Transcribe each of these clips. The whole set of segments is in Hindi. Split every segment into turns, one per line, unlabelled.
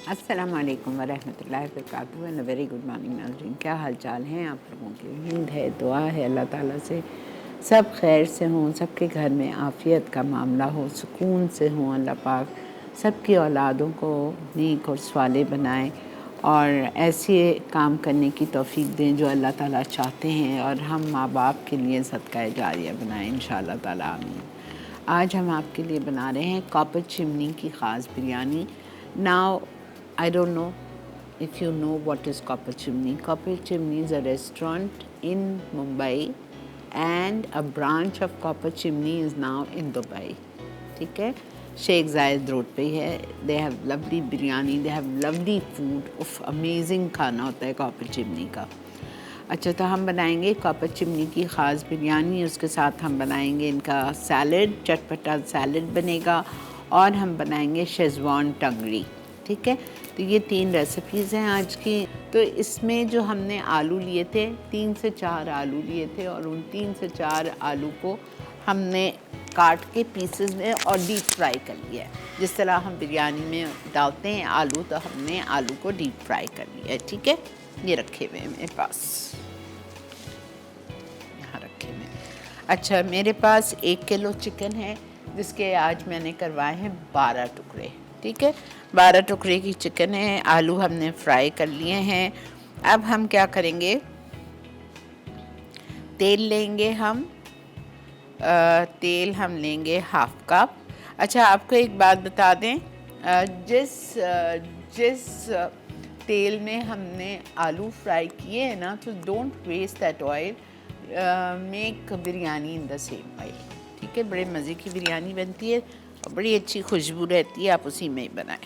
अस्सलाम वालेकुम वरहमतुल्लाहि वबरकातुहू एंड वेरी गुड मॉर्निंग नाज़रीन। क्या हाल चाल हैं आप लोगों की? उम्मीद है, दुआ है अल्लाह ताला से सब खैर से हों, सबके घर में आफ़ियत का मामला हो, सुकून से हों। अल्लाह पाक सबकी औलादों को नेक और स्वाले बनाए और ऐसे काम करने की तौफ़ीक दें जो अल्लाह ताला चाहते हैं, और हम माँ बाप के लिए सदका जारिया बनाएँ इंशाअल्लाह ताला, आमीन। आज हम आपके लिए बना रहे हैं कॉपर चिमनी की ख़ास biryani. Now I don't know if you know what is Copper Chimney. Copper Chimney is a restaurant in Mumbai and a branch of Copper Chimney is now in Dubai. ठीक है, शेख जायद रोड पे है। They have lovely biryani, they have lovely food. उफ, अमेजिंग खाना होता है कॉपर चिमनी का। अच्छा, तो हम बनाएंगे कॉपर चिमनी की ख़ास बिरयानी, उसके साथ हम बनाएंगे इनका सैलड, चटपटा सैलड बनेगा, और हम बनाएंगे शेज़वान टंगड़ी। ठीक है, तो ये 3 रेसिपीज़ हैं आज की। तो इसमें जो हमने आलू लिए थे, 3 से 4 आलू लिए थे, और उन 3 से 4 आलू को हमने काट के पीसेस में और डीप फ्राई कर लिया है। जिस तरह हम बिरयानी में डालते हैं आलू, तो हमने आलू को डीप फ्राई कर लिया है। ठीक है, ये रखे हुए हैं मेरे पास, यहाँ रखे हुए हैं। अच्छा, मेरे पास 1 किलो चिकन है, जिसके आज मैंने करवाए हैं 12 टुकड़े। ठीक है, 12 टुकड़े की चिकन है। आलू हमने फ्राई कर लिए हैं। अब हम क्या करेंगे, तेल लेंगे हम। तेल हम लेंगे हाफ कप। अच्छा, आपको एक बात बता दें, जिस तेल में हमने आलू फ्राई किए हैं ना, तो don't waste that oil, make biryani in the same oil. ठीक है, बड़े मज़े की बिरयानी बनती है और बड़ी अच्छी खुशबू रहती है, आप उसी में ही बनाएं।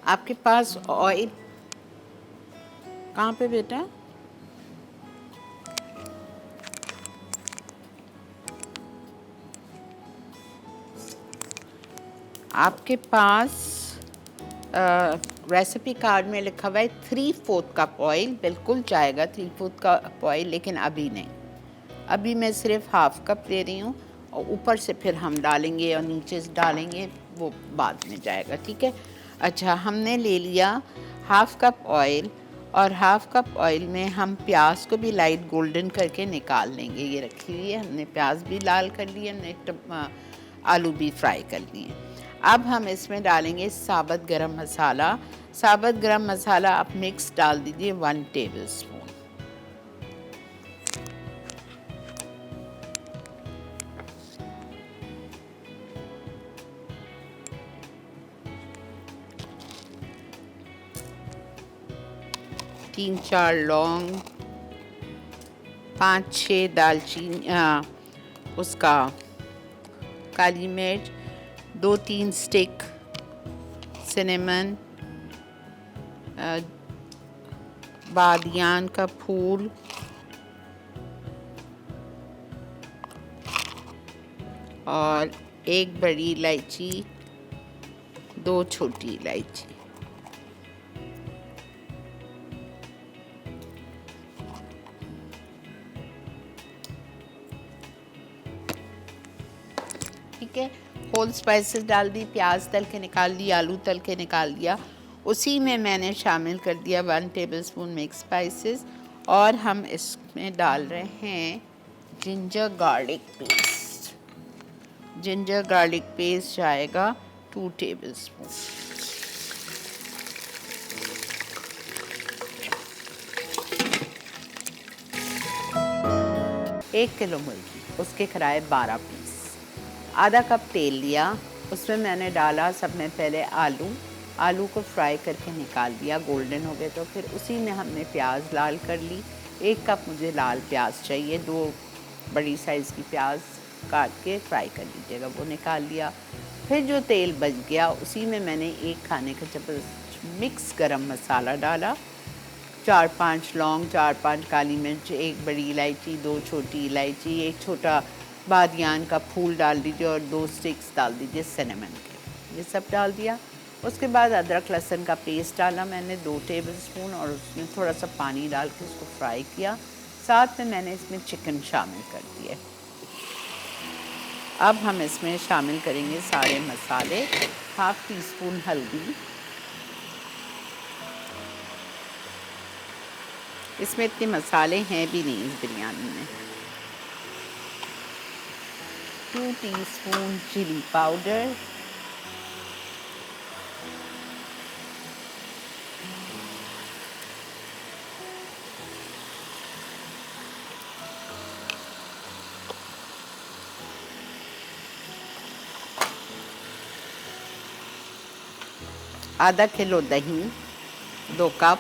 आपके पास ऑयल कहाँ पे बेटा? आपके पास रेसिपी कार्ड में लिखा हुआ है 3/4 कप ऑयल। बिल्कुल जाएगा 3/4 कप ऑयल, लेकिन अभी नहीं। अभी मैं सिर्फ हाफ कप ले रही हूँ, और ऊपर से फिर हम डालेंगे और नीचे से डालेंगे, वो बाद में जाएगा। ठीक है। अच्छा, हमने ले लिया हाफ कप ऑयल, और हाफ कप ऑयल में हम प्याज को भी लाइट गोल्डन करके निकाल लेंगे। ये रखी हुई है, हमने प्याज भी लाल कर लिए, हमने आलू भी फ्राई कर लिए। अब हम इसमें डालेंगे साबुत गरम मसाला। साबुत गरम मसाला आप मिक्स डाल दीजिए 1 टेबल स्पून। तीन चार लौंग, 5-6 दालचीनी, उसका काली मिर्च, 2-3 स्टिक सिनेमन, बादियान का फूल, और 1 बड़ी इलायची, 2 छोटी इलायची। ठीक है, होल स्पाइसेस डाल दी, प्याज तल के निकाल दी, आलू तल के निकाल दिया। उसी में मैंने शामिल कर दिया 1 टेबलस्पून मिक्स स्पाइसेस, और हम इसमें डाल रहे हैं ginger garlic paste. Ginger garlic paste जाएगा 2 टेबलस्पून। 1 किलो मुर्गी, उसके कराए 12 पीस। आधा कप तेल लिया, उसमें मैंने डाला सब में पहले आलू को फ्राई करके निकाल दिया, गोल्डन हो गए। तो फिर उसी में हमने प्याज लाल कर ली। 1 कप मुझे लाल प्याज चाहिए, 2 बड़ी साइज़ की प्याज काट के फ्राई कर लीजिएगा, वो निकाल लिया। फिर जो तेल बच गया, उसी में मैंने 1 खाने का चम्मच मिक्स गरम मसाला डाला, 4-5 लौंग, 4-5 काली मिर्च, 1 बड़ी इलायची, 2 छोटी इलायची, 1 छोटा बादियान का फूल डाल दीजिए और 2 स्टिक्स डाल दीजिए सिनेमन के। ये सब डाल दिया। उसके बाद अदरक लहसुन का पेस्ट डाला मैंने 2 टेबलस्पून और उसमें थोड़ा सा पानी डाल के उसको फ्राई किया। साथ में मैंने इसमें चिकन शामिल कर दिए। अब हम इसमें शामिल करेंगे सारे मसाले। 1/2 टीस्पून हल्दी, इसमें इतने मसाले हैं भी नहीं इस बिरयानी में। 2 टीस्पून चिली पाउडर, आधा किलो दही, 2 कप,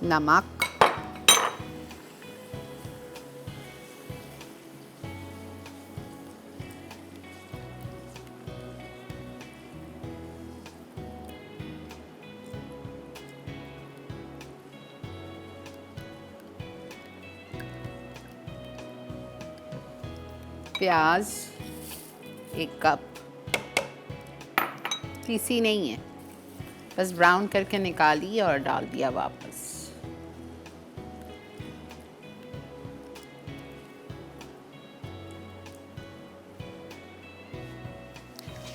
नमक, प्याज 1 कप, पीसी नहीं है, बस ब्राउन करके निकाली और डाल दिया वापस।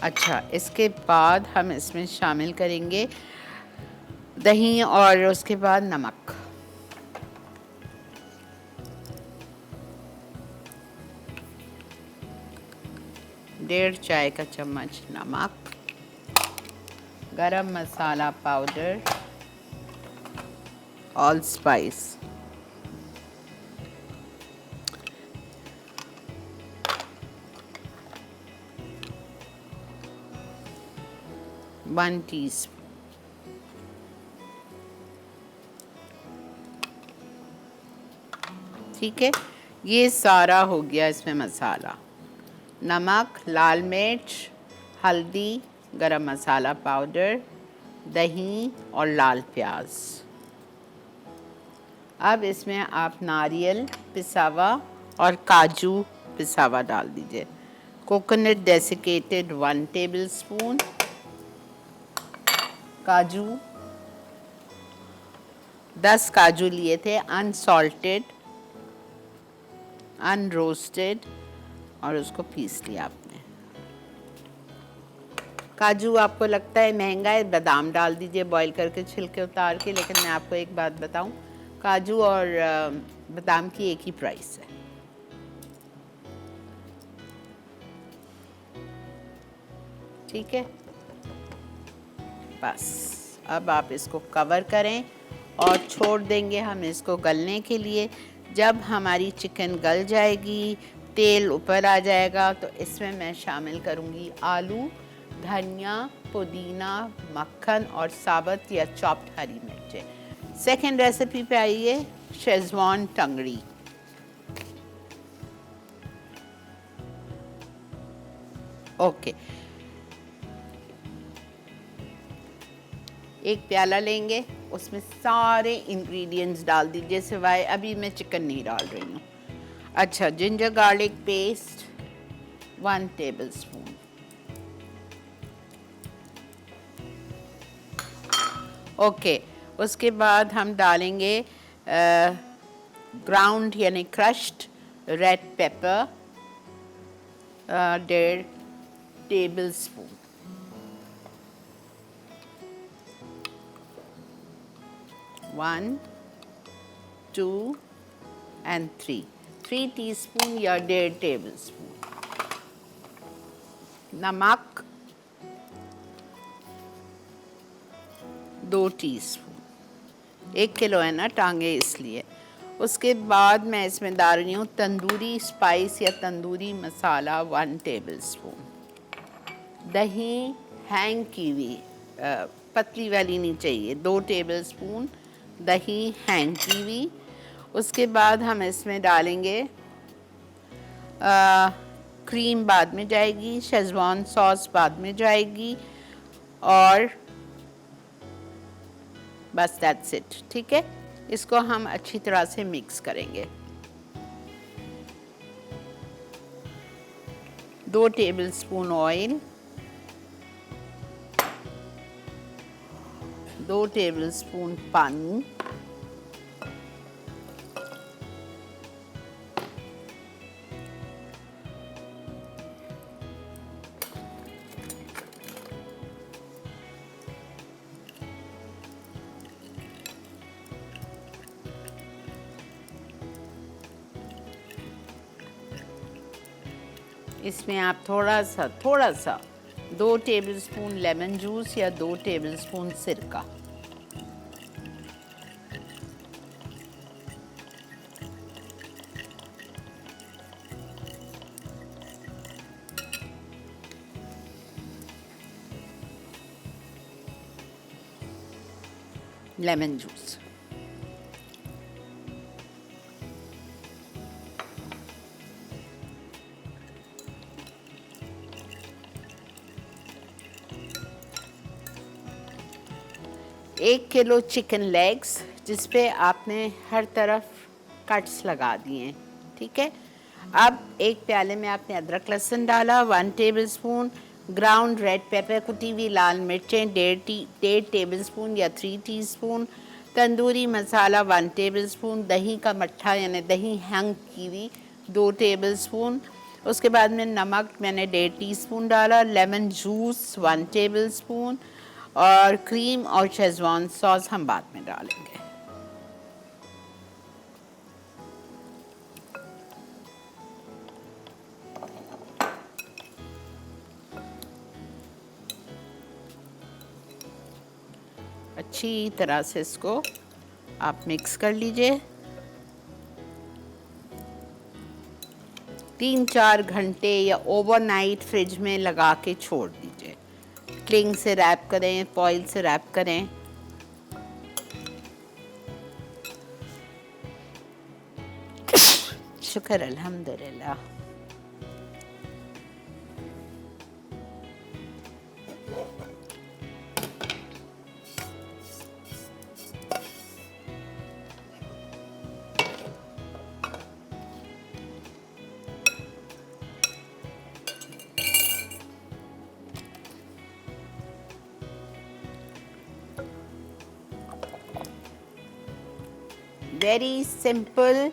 अच्छा, इसके बाद हम इसमें शामिल करेंगे दही और उसके बाद नमक। डेढ़ चाय का चम्मच नमक, garam masala powder, all spice, one teaspoon, ठीक है। ये सारा हो गया इसमें मसाला, नमक, लाल मिर्च, हल्दी, गरम मसाला पाउडर, दही और लाल प्याज। अब इसमें आप नारियल पिसा हुआ और काजू पिसा हुआ डाल दीजिए। कोकोनट डेसिकेटेड 1 टेबलस्पून, काजू 10 काजू लिए थे, अनसॉल्टेड, अनरोस्टेड, और उसको पीस लिया आपने। काजू आपको लगता है महंगा है, बादाम डाल दीजिए बॉईल करके छिलके उतार के, लेकिन मैं आपको एक बात बताऊं, काजू और बादाम की एक ही प्राइस है। ठीक है, बस अब आप इसको कवर करें और छोड़ देंगे हम इसको गलने के लिए। जब हमारी चिकन गल जाएगी, तेल ऊपर आ जाएगा, तो इसमें मैं शामिल करूँगी आलू, धनिया, पुदीना, मक्खन और साबुत या चॉप्ड हरी मिर्चें। सेकेंड रेसिपी पे आइए, शेज़वान टंगड़ी। ओके, एक प्याला लेंगे, उसमें सारे इंग्रेडिएंट्स डाल दीजिए, सिवाय अभी मैं चिकन नहीं डाल रही हूँ। अच्छा, ginger garlic paste 1 tablespoon, okay. उसके बाद हम डालेंगे ग्राउंड यानी crushed red pepper 1.5 tablespoon, 1, 2 and 3 teaspoon या 1.5 टेबलस्पून। नमक 2 टीस्पून, 1 किलो है ना टांगे इसलिए। उसके बाद मैं इसमें डाल रही हूँ तंदूरी स्पाइस या तंदूरी मसाला 1 टेबलस्पून। दही हैंग की हुई, पतली वाली नहीं चाहिए, 2 टेबलस्पून दही हैंग की हुई। उसके बाद हम इसमें डालेंगे क्रीम बाद में जाएगी, शेज़वान सॉस बाद में जाएगी, और बस दैट्स इट। ठीक है, इसको हम अच्छी तरह से मिक्स करेंगे। 2 टेबलस्पून ऑयल, 2 टेबलस्पून पानी, इसमें आप थोड़ा सा 2 टेबलस्पून लेमन जूस या 2 टेबलस्पून सिरका, लेमन जूस, एक किलो चिकन लेग्स जिसपे आपने हर तरफ कट्स लगा दिए हैं। ठीक है, अब एक प्याले में आपने अदरक लहसुन डाला, 1 टेबलस्पून ग्राउंड रेड पेपर, कुटी हुई लाल मिर्चें 1.5 टेबलस्पून या 3 टीस्पून, तंदूरी मसाला 1 टेबलस्पून, दही का मट्ठा यानी दही हैंग की हुई 2 टेबलस्पून, उसके बाद में नमक मैंने 1.5 टीस्पून डाला, लेमन जूस 1 टेबलस्पून, और क्रीम और शेज़वान सॉस हम बाद में डालेंगे। अच्छी तरह से इसको आप मिक्स कर लीजिए। 3-4 घंटे या ओवरनाइट फ्रिज में लगा के छोड़ दीजिए। क्लिंग से रैप करें, फॉइल से रैप करें। शुक्र अल्हम्दुलिल्लाह। Very simple.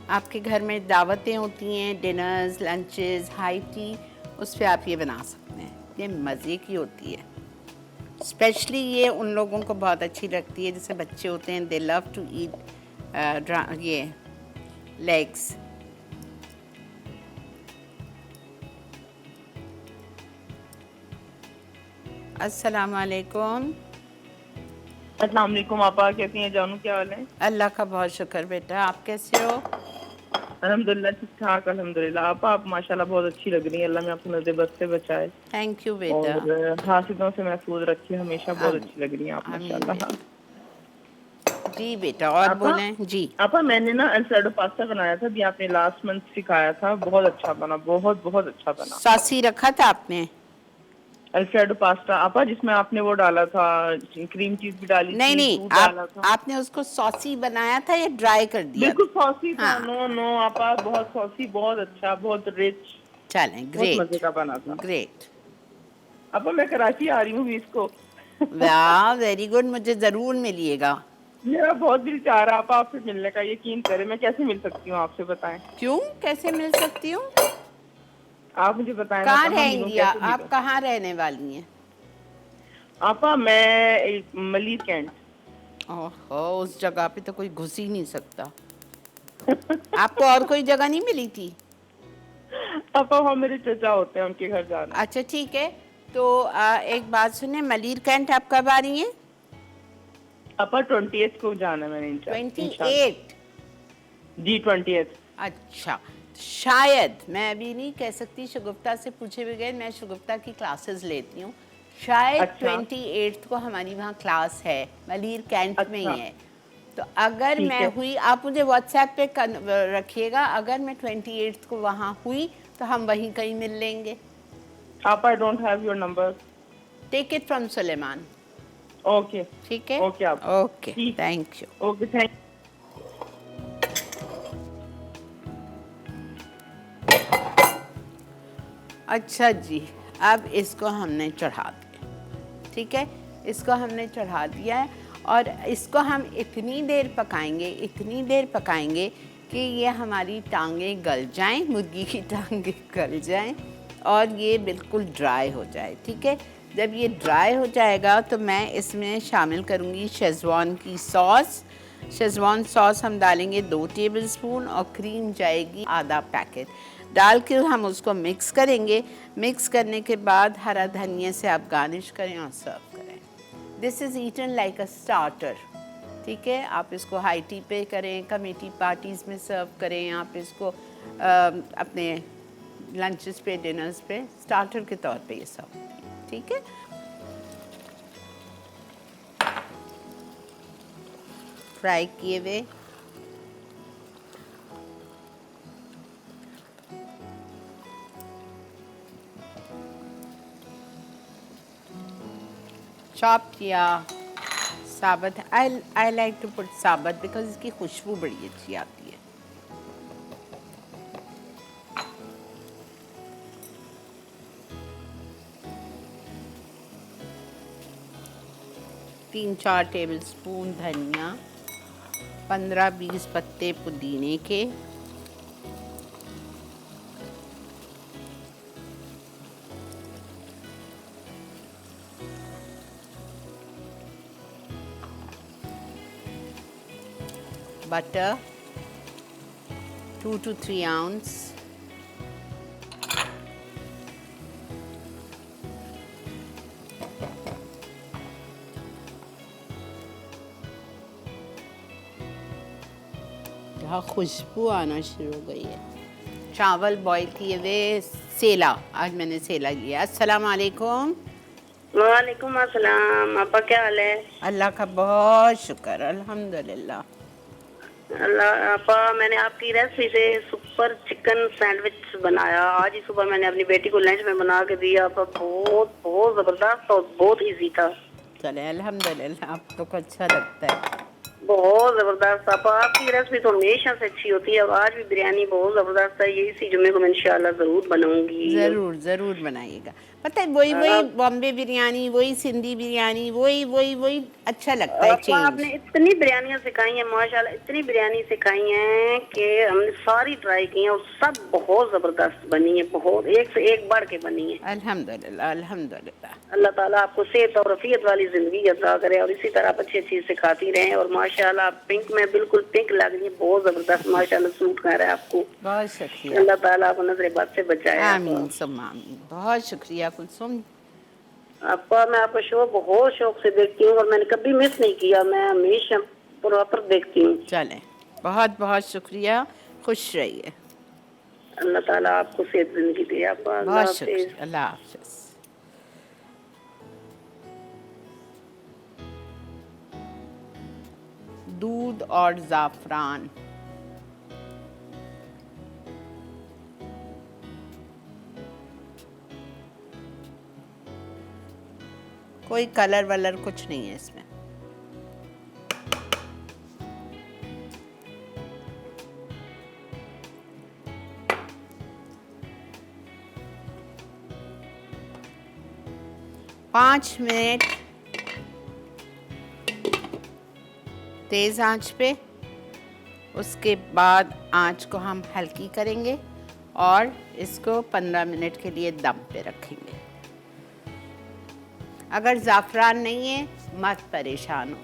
आपके घर में दावतें होती हैं, डिनर्स, लंचेस, हाई टी, उस पर आप ये बना सकते हैं। ये मज़े की होती है। स्पेशली ये उन लोगों को बहुत अच्छी लगती है जैसे बच्चे होते हैं, दे लव टू ईट ये लेग्स। अस्सलाम वालेकुम।
अस्सलाम वालेकुम आपा, कैसी हैं जानू, क्या हाल है?
अल्लाह का बहुत शुक्र बेटा, आप कैसे हो?
अल्हम्दुलिल्लाह ठीक ठाक अल्हम्दुलिल्लाह। आप माशाल्लाह बहुत अच्छी लग रही हैं, अल्लाह में आपको नज़र बद से बचाए
थैंक यू बेटा।
और हासिदों से महफूज रखिए हमेशा। बहुत
आमीन।
अच्छी लग रही हैं आप
आमीन
माशाल्लाह।
जी बेटा, और
आपा
बोलें जी।
आपा मैंने ना अल्फ्रेडो पास्ता बनाया था, भी आपने लास्ट मंथ सिखाया था, बहुत अच्छा बना, बहुत बहुत अच्छा बना।
सॉसी रखा था आपने?
अल्फ्रेडो पास्ता आपा, जिसमें आपने वो डाला था, क्रीम चीज भी डाली
नहीं
थी,
नहीं,
दूध
आप
डाला था।
आपने उसको सॉसी बनाया था या ड्राई कर दिया
बिल्कुल
था?
सॉसी था।
हाँ,
नो नो आपा, बहुत सॉसी, बहुत अच्छा, बहुत रिच,
चलें,
बहुत मजे
ग्रेट
का बना था।
ग्रेट।
अब मैं कराची आ रही हूँ भी इसको।
वाह, वेरी गुड, मुझे ज़रूर मिलिएगा।
मेरा बहुत दिल चाह रहा है आपसे मिलने का, यकीन करें। मैं कैसे मिल सकती हूँ आपसे, बताएं।
क्यों, कैसे मिल सकती हूँ?
आप मुझे बताएं, मैं
कहाँ
कहाँ मिलूँ,
रहेंगी
कैसे
आप
मिलूँ?
कहाँ रहने वाली हैं?
आपा मैं मलिर कैंट।
ओहो, उस जगह पे तो कोई घुस ही नहीं सकता। आपको और कोई जगह नहीं मिली थी?
आपा वहाँ मेरे चचा होते हैं, उनके घर जाना।
अच्छा ठीक है, तो एक बात सुने, मलिर कैंट आप कब आ रही हैं?
आपा 20th को जाना है मैंने, इंशाल्लाह।
28?
जी 20th।
अच्छा, शायद, मैं अभी नहीं कह सकती, शगुफ्ता से पूछे बगैर, मैं शगुफ्ता की क्लासेस लेती हूँ, शायद
अच्छा
28 को हमारी वहाँ क्लास है, मलिर कैंट में
अच्छा
ही है। तो अगर
ठीक
मैं
है।
हुई, आप मुझे व्हाट्सएप पे रखिएगा, अगर मैं 28 को वहाँ हुई तो हम वहीं कहीं मिल लेंगे।
आप I don't have your number.
Take it from Suleman.
Okay.
ठीक है,
ओके आप।
ओके,
ठीक।
Thank you.
Okay, thank.
अच्छा जी, अब इसको हमने चढ़ा दिया। ठीक है, इसको हमने चढ़ा दिया है और इसको हम इतनी देर पकाएंगे कि ये हमारी टांगें गल जाएं, मुर्गी की टांगें गल जाएं और ये बिल्कुल ड्राई हो जाए। ठीक है, जब ये ड्राई हो जाएगा तो मैं इसमें शामिल करूँगी शेज़वान की सॉस। शेज़वान सॉस हम डालेंगे 2 टेबलस्पून और क्रीम जाएगी आधा पैकेट। डाल के हम उसको मिक्स करेंगे। मिक्स करने के बाद हरा धनिया से आप गार्निश करें और सर्व करें। This is eaten like a starter. ठीक है, आप इसको हाई टी पे करें, कमेटी पार्टीज़ में सर्व करें, आप इसको अपने लंचेस पे, डिनर्स पे स्टार्टर के तौर पे ये सर्व करें। ठीक है, फ्राई किए हुए चॉप किया साबुत। आई लाइक टू पुट साबुत बिकॉज इसकी खुशबू बड़ी अच्छी आती है। तीन 4 टेबलस्पून धनिया, 15-20 पत्ते पुदीने के, butter 2 to 3 ounce, यहाँ खुशबू आना शुरू हो गई है। चावल बॉईल किए हुए सेला, आज मैंने सेला लिया। अस्सलाम वालेकुम।
वालेकुम अस्सलाम। आपा क्या हाल है?
अल्लाह का बहुत शुक्र, अल्हम्दुलिल्लाह।
अल्लाह। आपा मैंने आपकी रेसिपी से सुपर चिकन सैंडविच बनाया आज ही सुबह। मैंने अपनी बेटी को लंच में बना के दिया। आपा बहुत बहुत ज़बरदस्त और बहुत इजी था।
चले अल्हम्दुलिल्लाह, आपको अच्छा लगता है।
बहुत ज़बरदस्त। आपा आपकी रेसिपी तो हमेशा से अच्छी होती है। अब आज भी बिरयानी बहुत ज़बरदस्त है। ये इसी जुम्मे को मैं इंशाल्लाह ज़रूर बनाऊंगी।
ज़रूर ज़रूर बनाइएगा। पता है वही वही बॉम्बे बिरयानी, वही सिंधी बिरयानी, वही अच्छा लगता है
आपा
चेंज।
आपने इतनी बिरयानियाँ सिखाई हैं माशाल्लाह, इतनी बिरयानी सिखाई हैं कि हमने सारी ट्राई की हैं और सब बहुत ज़बरदस्त बनी है। बहुत एक से एक बढ़ के बनी है।
अल्हम्दुलिल्लाह अल्हम्दुलिल्लाह।
अल्लाह ताला आपको सेहत और रफियत वाली जिंदगी अता करे और इसी तरह आप अच्छी अच्छी सिखाती रहें। और माशाल्लाह आप पिंक में बिल्कुल पिंक लग रही है, बहुत जबरदस्त माशाल्लाह सूट कर रहा है आपको।
बहुत शुक्रिया।
अल्लाह ताला आपको नजर बद से बचाए।
आमीन सुम्मा आमीन। बहुत शुक्रिया कुलसुम।
आपका मैं आपका शो बहुत शौक से देखती हूँ और मैंने कभी मिस नहीं किया। मैं हमेशा प्रॉपर देखती हूँ।
चलें, बहुत बहुत शुक्रिया, खुश रहिए।
अल्लाह ताला आपको सेहत जिंदगी दे। आपका अल्लाह
बहुत
हाफिज।
शुक्रिया, अल्लाह हाफिज़। दूध और ज़ाफ़रान, कोई कलर वलर कुछ नहीं है इसमें। पाँच मिनट तेज़ आंच पे, उसके बाद आंच को हम हल्की करेंगे और इसको 15 मिनट के लिए दम पे रखेंगे। अगर ज़ाफ़रान नहीं है मत परेशान हो,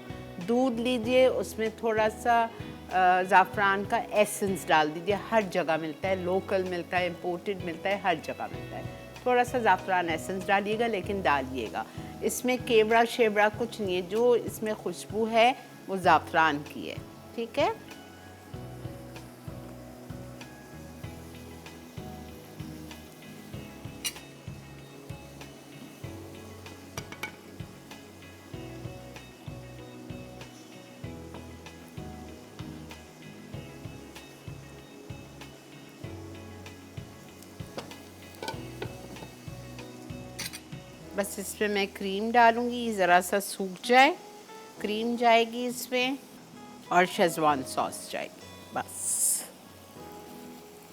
दूध लीजिए, उसमें थोड़ा सा ज़ाफ़रान का एसेंस डाल दीजिए। हर जगह मिलता है, लोकल मिलता है, इम्पोर्टेड मिलता है, हर जगह मिलता है। थोड़ा सा ज़ाफ़रान एसेंस डालिएगा, लेकिन डालिएगा। इसमें केवड़ा शेवड़ा कुछ नहीं है, जो इसमें खुशबू है वो ज़ाफ़रान की है। ठीक है, बस इसमें मैं क्रीम डालूँगी, ज़रा सा सूख जाए, क्रीम जाएगी इसमें और शेज़वान सॉस जाएगी। बस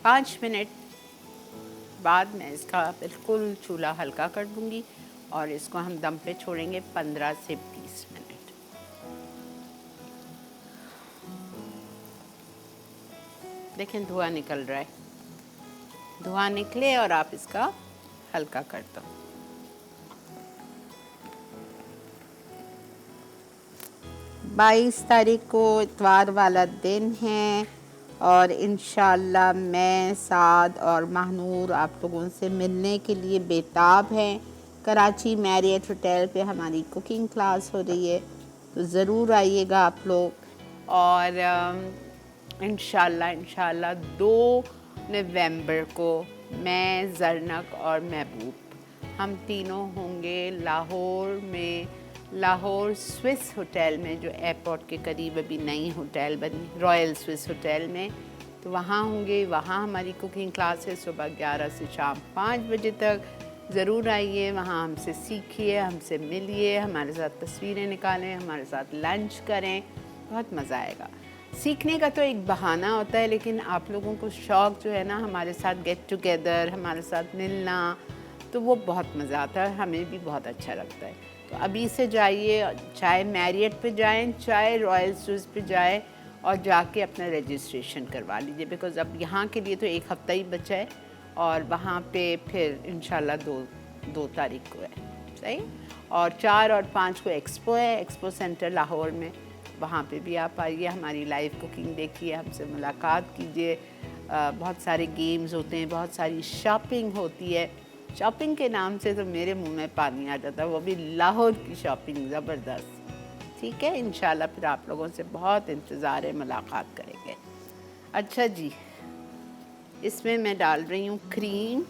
5 मिनट बाद मैं इसका बिल्कुल चूल्हा हल्का कर दूँगी और इसको हम दम पे छोड़ेंगे 15 से 20 मिनट। देखें धुआं निकल रहा है, धुआं निकले और आप इसका हल्का कर दो। बाईस तारीख को इतवार वाला दिन है और इंशाल्लाह मैं, साद और महानूर आप लोगों से मिलने के लिए बेताब हैं। कराची मैरियट होटल पे हमारी कुकिंग क्लास हो रही है, तो ज़रूर आइएगा आप लोग। और इंशाल्लाह 2 नवंबर को मैं, जरनक और महबूब हम तीनों होंगे लाहौर में, लाहौर स्विस होटल में, जो एयरपोर्ट के करीब अभी नई होटल बनी, रॉयल स्विस होटल में, तो वहाँ होंगे। वहाँ हमारी कुकिंग क्लास है सुबह 11 से शाम 5 बजे तक। ज़रूर आइए, वहाँ हमसे सीखिए, हमसे मिलिए, हमारे साथ तस्वीरें निकालें, हमारे साथ लंच करें, बहुत मज़ा आएगा। सीखने का तो एक बहाना होता है, लेकिन आप लोगों को शौक़ जो है ना हमारे साथ गेट टुगेदर, हमारे साथ मिलना, तो वो बहुत मज़ा आता है, हमें भी बहुत अच्छा लगता है। तो अभी से जाइए, चाहे मैरियट पे जाएं, चाहे रॉयल स्विस पे जाएं और जाके अपना रजिस्ट्रेशन करवा लीजिए, बिकॉज़ अब यहाँ के लिए तो 1 हफ़्ता ही बचा है और वहाँ पे फिर इंशाल्लाह 2 तारीख को है, सही। और 4 और 5 को एक्सपो है, एक्सपो सेंटर लाहौर में, वहाँ पे भी आप आइए, हमारी लाइव कुकिंग देखिए, हमसे मुलाकात कीजिए। बहुत सारे गेम्स होते हैं, बहुत सारी शॉपिंग होती है। शॉपिंग के नाम से तो मेरे मुंह में पानी आ जाता है, वो भी लाहौर की शॉपिंग ज़बरदस्त। ठीक है, इंशाल्लाह फिर आप लोगों से बहुत इंतज़ार है, मुलाकात करेंगे। अच्छा जी, इसमें मैं डाल रही हूँ क्रीम,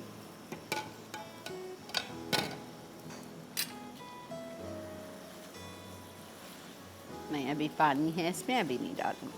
नहीं अभी पानी है इसमें, अभी नहीं डालूँगी।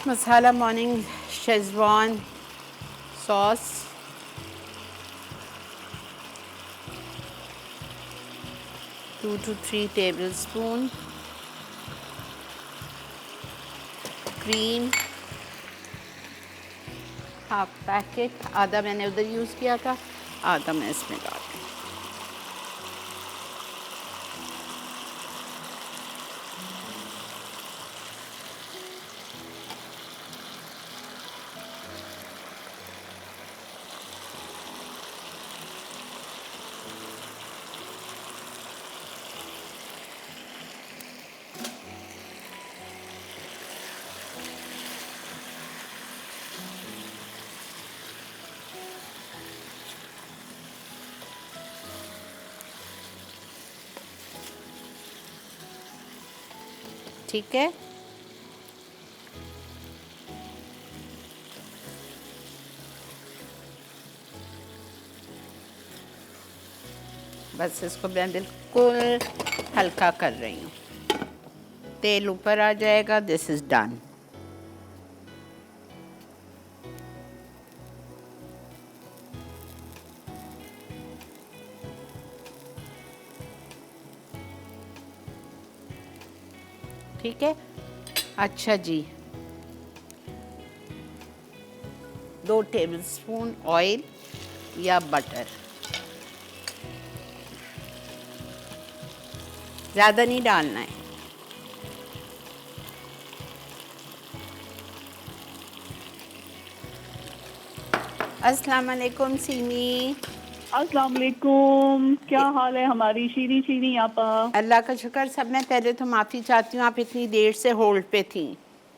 Masala Morning Schezwan sauce, two to 3 tablespoon, cream half packet, आधा मैंने उधर यूज़ किया था, आधा मैं इसमें डाल दूँ। ठीक है, बस इसको मैं बिल्कुल हल्का कर रही हूँ, तेल ऊपर आ जाएगा। This is done. ठीक है। अच्छा जी, 2 टेबलस्पून ऑयल या बटर, ज़्यादा नहीं डालना है। अस्सलाम वालेकुम सीमी।
अस्सलाम वालेकुम, क्या हाल है हमारी शीरी शीरी आपा?
अल्लाह का शुक्र। सब मैं पहले तो माफ़ी चाहती हूँ, आप इतनी देर से होल्ड पे थी।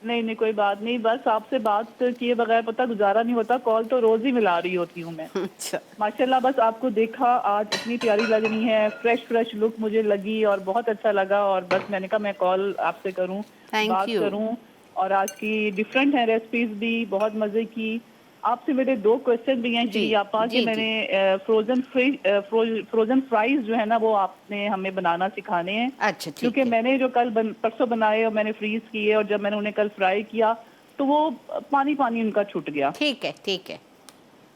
नहीं नहीं कोई बात नहीं, बस आपसे बात किए बगैर पता गुजारा नहीं होता। कॉल तो रोज ही मिला रही होती हूँ मैं।
अच्छा,
माशाल्लाह, बस आपको देखा आज इतनी प्यारी लग रही है, फ्रेश फ्रेश लुक मुझे लगी और बहुत अच्छा लगा। और बस मैंने कहा मैं कॉल आपसे करूँ,
थैंक
बात
यू।
करूँ। और आज की डिफरेंट है रेसिपीज भी, बहुत मजे की। आपसे मेरे 2 क्वेश्चन भी हैं
जी
श्री आपा कि
जी जी।
मैंने फ्रोजन फ्राइज जो है ना वो आपने हमें बनाना सिखाने हैं।
अच्छा ठीक
क्योंकि
है।
मैंने जो कल परसों बनाए और मैंने फ्रीज किए और जब मैंने उन्हें कल फ्राई किया तो वो पानी पानी उनका छूट गया।
ठीक है ठीक है।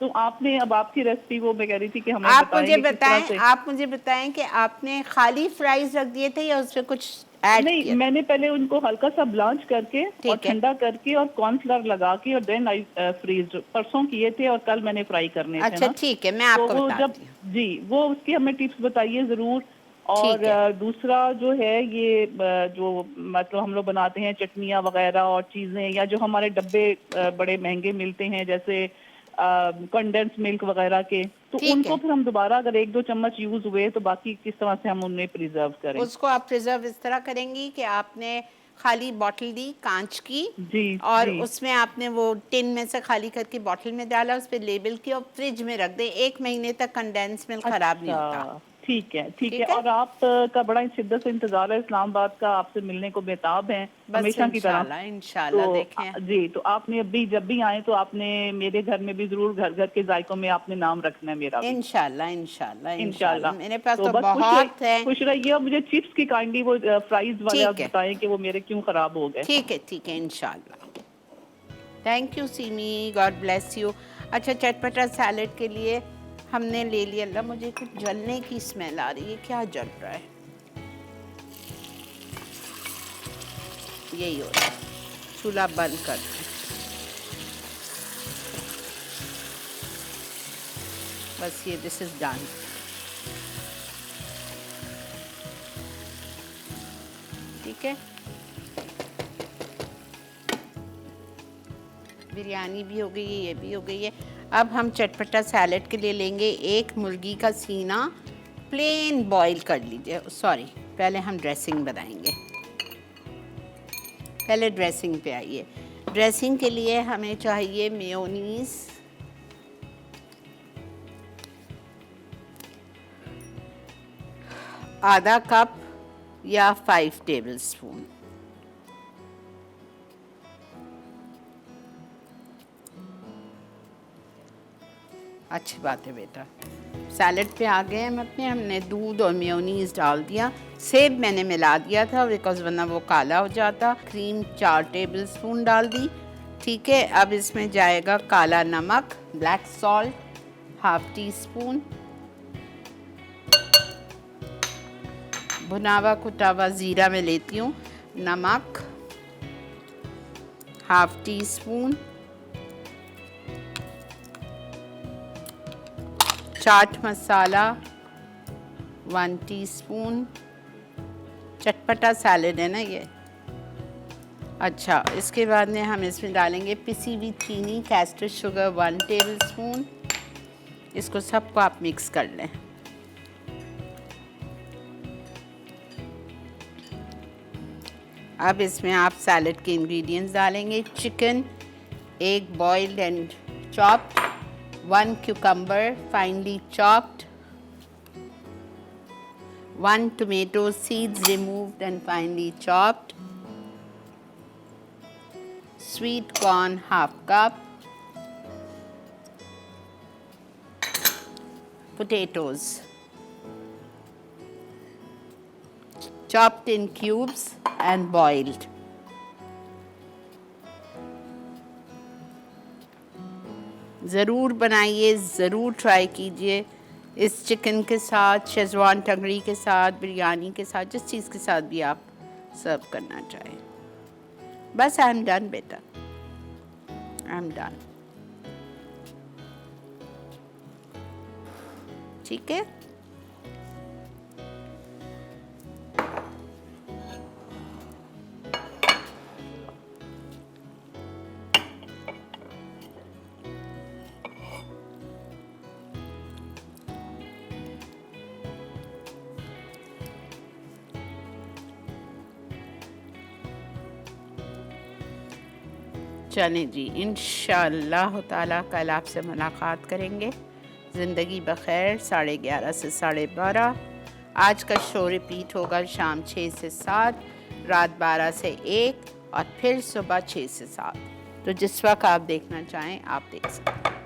तो आपने अब आपकी रेसिपी वो मैं कह रही थी कि हमें बताएंगे किस तरह से।
आप मुझे बताएं कि आपने खाली फ्राइज रख दिए थे या उसमें कुछ ऐड
नहीं,
किया?
मैंने पहले उनको हल्का सा ब्लांच करके और
ठीक है।
ठंडा करके और कॉर्नफ्लावर लगा के और देन आई फ्रीज परसों किए थे और कल मैंने फ्राई करने थे
अच्छा
ना।
ठीक है, मैं
तो
आपको
वो जब
बताती हूँ।
जी वो उसकी हमें टिप्स बताइए जरूर। और
ठीक है।
दूसरा जो है ये जो मतलब हम लोग बनाते हैं चटनियाँ वगैरह और चीजें, या जो हमारे डब्बे बड़े महंगे मिलते हैं जैसे कंडेंस मिल्क वगैरह के, तो
ठीक
उनको
है,
फिर हम दोबारा अगर 1-2 चम्मच यूज हुए तो बाकी किस तरह से हम उन्हें प्रिजर्व करें?
उसको आप प्रिजर्व इस तरह करेंगी कि आपने खाली बॉटल दी कांच की,
जी
और
जी।
उसमें आपने वो टिन में से खाली करके बॉटल में डाला, उस पर लेबल किया और फ्रिज में रख दे। 1 महीने तक कंडेंस मिल्क खराब नहीं होता।
अच्छा, ठीक है ठीक है।
ठीक है।
और आप का बड़ा शिद्दत से इंतजार है इस्लामाबाद का, आपसे मिलने को बेताब हैं
बस
हमेशा की तरह।
इंशाल्लाह
तो
इंशाल्लाह देखें।
जी, तो आपने अभी जब भी आए तो आपने मेरे घर में भी जरूर घर घर के जायकों में आपने नाम रखना है मेरा भी
इंशाल्लाह इंशाल्लाह इंशाल्लाह,
इंशाल्लाह।
मेरे पास
तो
तो
बस
बहुत है।
खुश रहिए। और मुझे चिप्स की काइंडली वो फ्राइज वाले आप
ठीक है
बताएं कि वो मेरे क्यों खराब हो गए।
ठीक है इंशाल्लाह। Thank you semi, God bless you. अच्छा, चटपटा सैलेड के लिए हमने ले लिया। अल्लाह, मुझे कुछ जलने की स्मेल आ रही है, क्या जल रहा है? यही हो रहा है, चूल्हा बंद कर दें। बस ये दिस इज डन। ठीक है, बिरयानी भी हो गई है, ये भी हो गई है। अब हम चटपटा सैलेड के लिए लेंगे 1 मुर्गी का सीना, प्लेन बॉईल कर लीजिए। सॉरी, पहले हम ड्रेसिंग बनाएंगे। पहले ड्रेसिंग पे आइए। ड्रेसिंग के लिए हमें चाहिए मेयोनीज, आधा कप या 5 टेबलस्पून। अच्छी बात है बेटा। सैलेड पे आ गए हम अपने। हमने दूध और मेयोनीज डाल दिया। सेब मैंने मिला दिया था बिकॉज वरना वो काला हो जाता। क्रीम 4 टेबलस्पून डाल दी। ठीक है, अब इसमें जाएगा काला नमक, ब्लैक सॉल्ट 1/2 टीस्पून, भुनावा कुटावा ज़ीरा में लेती हूँ, नमक 1/2 टीस्पून, चाट मसाला 1 टीस्पून। चटपटा सैलेड है ना ये। अच्छा, इसके बाद में हम इसमें डालेंगे पिसी हुई चीनी, कैस्टर शुगर 1 टेबलस्पून। इसको सबको आप मिक्स कर लें। अब इसमें आप सैलेड के इंग्रेडिएंट्स डालेंगे। Chicken 1 boiled and chopped, 1 cucumber finely chopped, 1 tomato seeds removed and finely chopped, sweet corn 1/2 cup, potatoes chopped in cubes and boiled. ज़रूर बनाइए, ज़रूर ट्राई कीजिए। इस चिकन के साथ, शेज़वान टंगड़ी के साथ, बिरयानी के साथ, जिस चीज़ के साथ भी आप सर्व करना चाहें। बस आई एम डन बेटा, आई एम डन। ठीक है, चलें जी, इंशाअल्लाह ताला कल आपसे मुलाकात करेंगे। ज़िंदगी बखैर 11:30 से 12:30। आज का शो रिपीट होगा शाम 6 से 7, रात 12 से 1 और फिर सुबह 6 से 7। तो जिस वक्त आप देखना चाहें आप देख सकते हैं।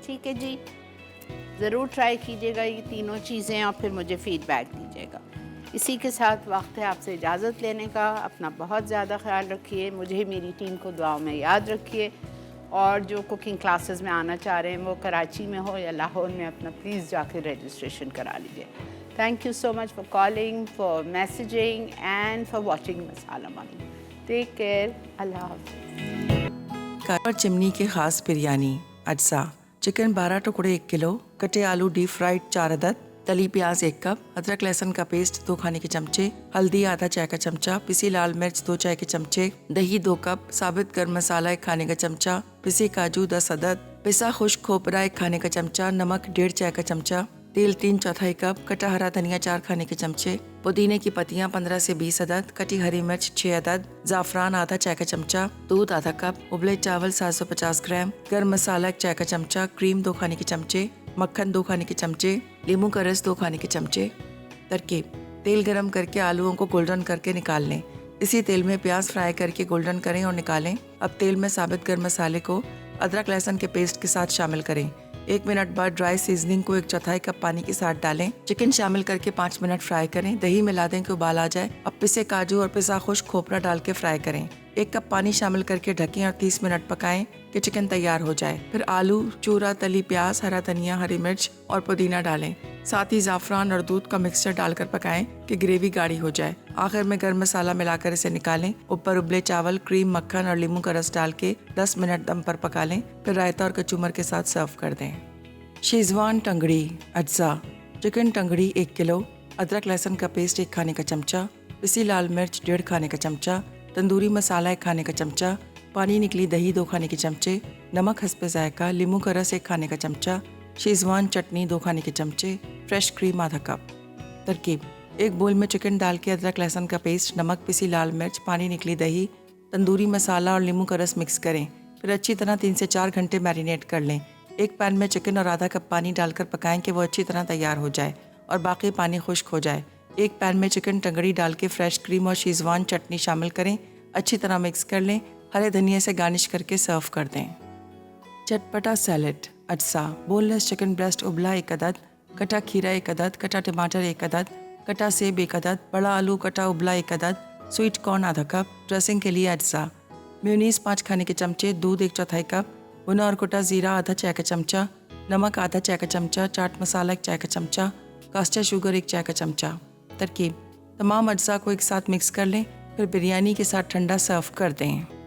ठीक है जी, ज़रूर ट्राई कीजिएगा ये तीनों चीज़ें और फिर मुझे फ़ीडबैक दीजिएगा। इसी के साथ वक्त है आपसे इजाज़त लेने का। अपना बहुत ज़्यादा ख्याल रखिए, मुझे मेरी टीम को दुआओं में याद रखिए, और जो कुकिंग क्लासेस में आना चाह रहे हैं वो कराची में हो या लाहौर में, अपना प्लीज़ जाकर रजिस्ट्रेशन करा लीजिए। Thank you so much for calling, for messaging and for watching Masala Morning. Take care, अल्लाह हाफ़िज़।
पर चिमनी की ख़ास बिरयानी अज्जा। चिकन 12 टुकड़े 1 किलो, कटे आलू डीप फ्राइड 4 अदद, तली प्याज 1 कप, अदरक लहसुन का पेस्ट 2 खाने के चमचे, हल्दी आधा चाय का चमचा, पिसी लाल मिर्च 2 चाय के चमचे, दही 2 कप, साबित गर्म मसाला 1 खाने का चमचा, पिसी काजू 10 अदद, पिसा खुश्क खोपरा 1 खाने का चमचा, नमक 1.5 चाय का चमचा, तेल 3/4 कप, कटा हरा धनिया 4 खाने के चमचे, पुदीने की पत्तियां 15 से 20 अदद, कटी हरी मिर्च 6 अदद, जाफरान आधा चाय का चमचा, दूध आधा कप, उबले चावल 750 ग्राम, गर्म मसाला 1 चाय का चमचा, क्रीम 2 खाने के चमचे, मक्खन 2 खाने के चमचे, नींबू का रस 2 खाने के चमचे। तरकीब: तेल गरम करके आलूओं को गोल्डन करके निकाल लें। इसी तेल में प्याज फ्राई करके गोल्डन करें और निकालें। अब तेल में साबित गर्म मसाले को अदरक लहसुन के पेस्ट के साथ शामिल करें। 1 मिनट बाद ड्राई सीजनिंग को 1/4 कप पानी के साथ डालें। चिकन शामिल करके 5 मिनट फ्राई करें। दही मिला दें कि उबाल आ जाए। अब पिसे काजू और पिसा खुश्क खोपरा डाल के फ्राई करें। 1 कप पानी शामिल करके ढकें और 30 मिनट पकाएं कि चिकन तैयार हो जाए। फिर आलू, चूरा, तली प्याज, हरा धनिया, हरी मिर्च और पुदीना डालें। साथ ही जाफरान और दूध का मिक्सचर डालकर पकाएं कि ग्रेवी गाढ़ी हो जाए। आखिर में गर्म मसाला मिलाकर इसे निकालें। ऊपर उबले चावल, क्रीम, मक्खन और नींबू का रस डाल के 10 मिनट दम पर पका लें। फिर रायता और कचूमर के साथ सर्व कर दें। शेज़वान टंगड़ी अज्जा। चिकन टंगड़ी 1 किलो, अदरक लहसुन का पेस्ट 1 खाने का चमचा, पिसी लाल मिर्च 1.5 खाने का चमचा, तंदूरी मसाला 1 खाने का चमचा, पानी निकली दही 2 खाने के चमचे, नमक हस्बे जायका, नींबू का रस 1 खाने का चमचा, शेज़वान चटनी 2 खाने के चमचे, फ्रेश क्रीम आधा कप। तरकीब: एक बोल में चिकन डाल के अदरक लहसुन का पेस्ट, नमक, पिसी लाल मिर्च, पानी निकली दही, तंदूरी मसाला और नींबू का रस मिक्स करें। फिर अच्छी तरह 3 से 4 घंटे मैरिनेट कर लें। एक पैन में चिकन और आधा कप पानी डालकर पकाएं कि वो अच्छी तरह तैयार हो जाए और बाकी पानी खुश्क हो जाए। एक पैन में चिकन टंगड़ी डाल के फ्रेश क्रीम और शेज़वान चटनी शामिल करें। अच्छी तरह मिक्स कर लें। हरे धनिया से गार्निश करके सर्व कर दें। चटपटा सैलेड अज्जा। बोनलेस चिकन ब्रेस्ट उबला 1 अदद, कटा खीरा 1 अदद, कटा टमाटर 1 अदद, कटा सेब 1 अदद, बड़ा आलू कटा उबला 1 अदद, स्वीट कॉर्न आधा कप। ड्रेसिंग के लिए अज्जा: मेयोनीज 5 खाने के चमचे, दूध 1/4 कप, भुना और कुटा जीरा आधा चाय का चमचा, नमक आधा चाय का चमचा, चाट मसाला 1 चाय का चमचा, कास्टर शुगर 1 चाय का चमचा। तरकीब: तमाम अज्जा को एक साथ मिक्स कर लें। फिर बिरयानी के साथ ठंडा सर्व कर दें।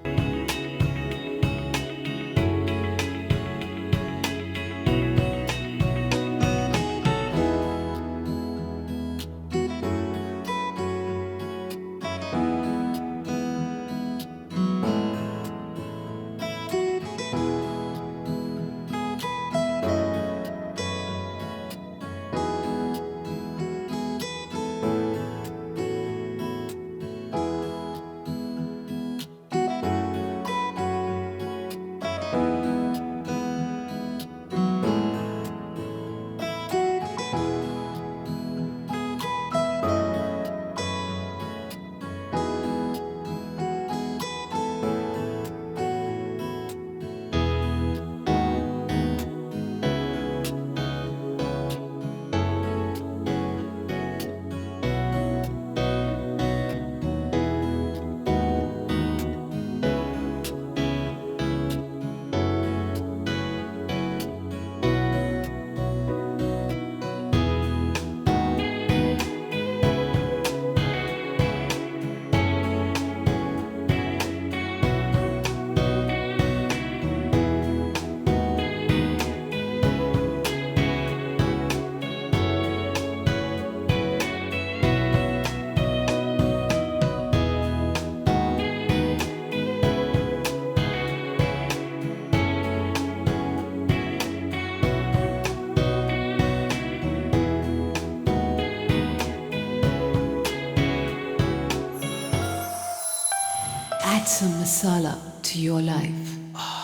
Add some masala to your life.